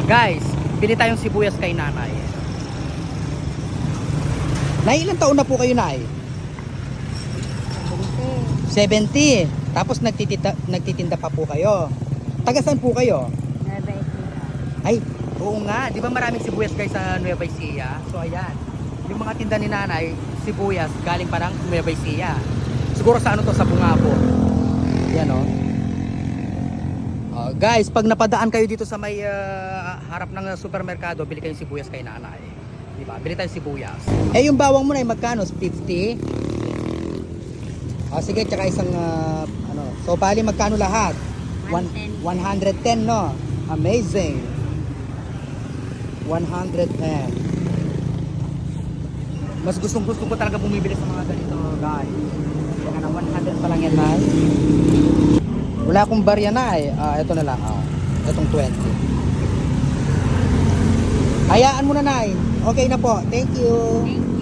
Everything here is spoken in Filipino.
Guys, bili tayong sibuyas kay nanay. Nay, ilang taon na po kayo, nay? 70. Tapos nagtitinda pa po kayo. Taga saan po kayo? Nueva Ecija. Ay, oo nga. Di ba maraming sibuyas guys sa Nueva Ecija? So ayan, yung mga tinda ni nanay, sibuyas galing parang Nueva Ecija. Siguro sa ano to, sa Bungabo. Yan o. Guys, pag napadaan kayo dito sa may harap ng supermerkado, bili kayong sibuyas kay nanay. Di ba? Bili tayong sibuyas. Eh yung bawang mo na magkano? 50? Sige, tsaka isang ano. So bali magkano lahat? 110. 110, no? Amazing. 110. Mas gustong-gusto ko talaga bumibili sa mga ganito, guys. Kaya na 100 pa lang yan, nay. Wala akong barya na eh. Ito na lang. Itong 20. Hayaan mo na, nay. Okay na po. Thank you. Thank you.